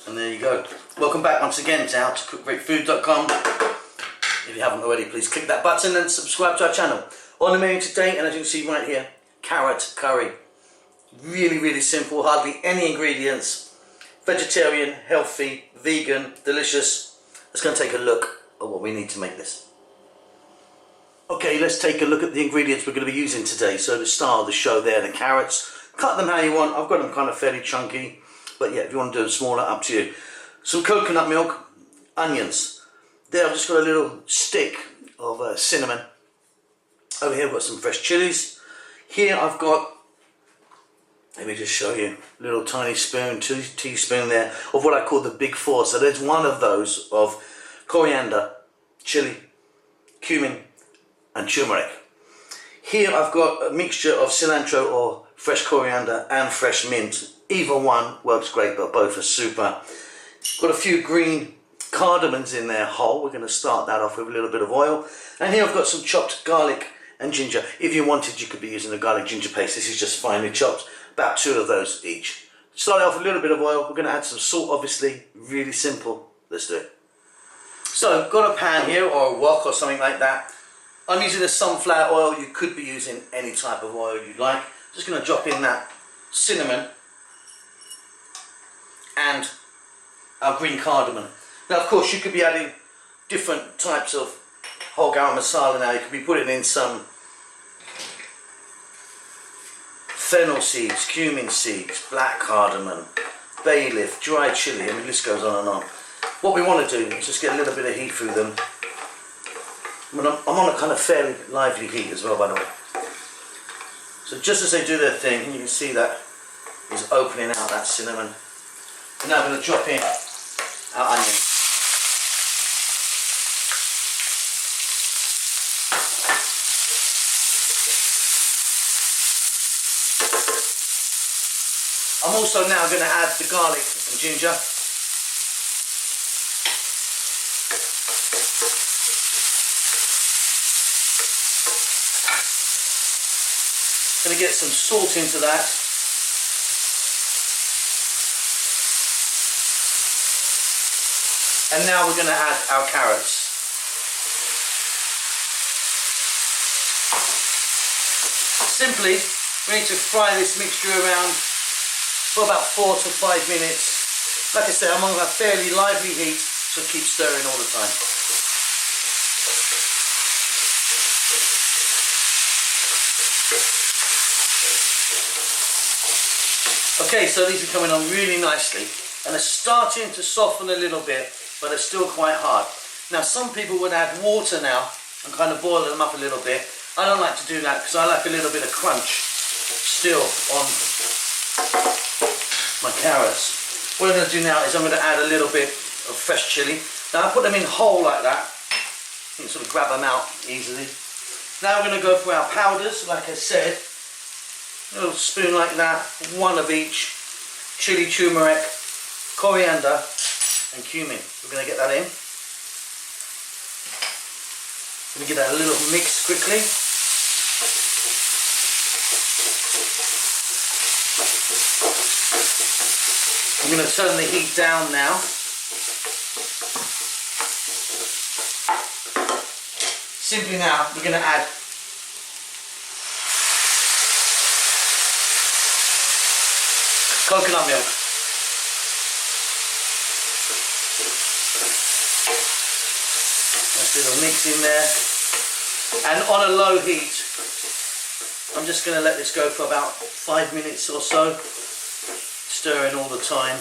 And there you go. Welcome back once again to howtocookgreatfood.com. If you haven't already, please click that button and subscribe to our channel. On the menu today, and as you can see right here, carrot curry. Really simple, hardly any ingredients. Vegetarian, healthy, vegan, delicious. Let's go and take a look at what we need to make this. Okay, let's take a look at the ingredients we're going to be using today. So the star of the show there, the carrots. Cut them how you want. I've got them kind of fairly chunky. But yeah, if you want to do them smaller, up to you. Some coconut milk, onions. There I've just got a little stick of cinnamon. Over here I've got some fresh chilies. Here I've got, let me just show you, a little tiny spoon, 2 teaspoons there, of what I call the big four. So there's one of those of coriander, chili, cumin and turmeric. Here I've got a mixture of cilantro or fresh coriander and fresh mint. Either one works great, but both are super. Got a few green cardamoms in there whole. We're going to start that off with a little bit of oil. And here I've got some chopped garlic and ginger. If you wanted, you could be using a garlic ginger paste. This is just finely chopped. About 2 of those each. Start off with a little bit of oil. We're going to add some salt, obviously. Really simple. Let's do it. So I've got a pan here, or a wok or something like that. I'm using a sunflower oil. You could be using any type of oil you'd like. Just going to drop in that cinnamon and our green cardamom. Now of course you could be adding different types of whole garam masala now. You could be putting in some fennel seeds, cumin seeds, black cardamom, bay leaf, dried chili. I mean, this goes on and on. What we want to do is just get a little bit of heat through them. I'm on a kind of fairly lively heat as well, by the way. So just as they do their thing, you can see that is opening out that cinnamon. And now I'm going to drop in our onion. I'm also now going to add the garlic and ginger. Going to get some salt into that. And now we're going to add our carrots. Simply, we need to fry this mixture around for about 4 to 5 minutes. Like I said, I'm on a fairly lively heat, so keep stirring all the time. Okay, so these are coming on really nicely, and they're starting to soften a little bit, but they're still quite hard. Now some people would add water now and kind of boil them up a little bit. I don't like to do that because I like a little bit of crunch still on my carrots. What I'm going to do now is I'm going to add a little bit of fresh chili. Now I put them in whole like that. You can sort of grab them out easily. Now we're going to go for our powders, like I said. A little spoon like that, 1 of each. Chili, turmeric, coriander and cumin. We're going to get that in. Going to get that a little mix quickly. I'm going to turn the heat down now. Simply now we're going to add coconut milk. Nice little mix in there. And on a low heat, I'm just going to let this go for about 5 minutes or so. Stirring all the time.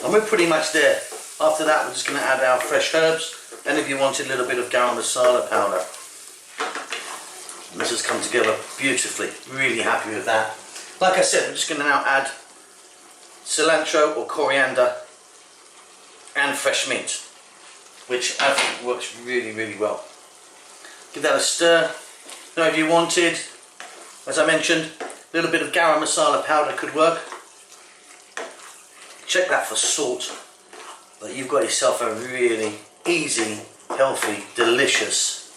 And we're pretty much there. After that we're just going to add our fresh herbs, and if you wanted a little bit of garam masala powder. And this has come together beautifully. Really happy with that. Like I said, we're just going to now add cilantro or coriander and fresh mint, which I think works really well. Give that a stir. Now if you wanted, as I mentioned, a little bit of garam masala powder could work. Check that for salt. But you've got yourself a really easy, healthy, delicious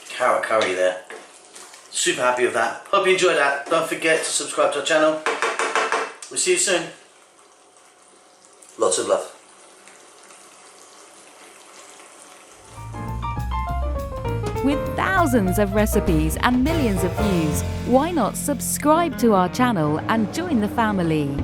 carrot curry there. Super happy with that. Hope you enjoyed that. Don't forget to subscribe to our channel. We'll see you soon. Lots of love. With thousands of recipes and millions of views, why not subscribe to our channel and join the family?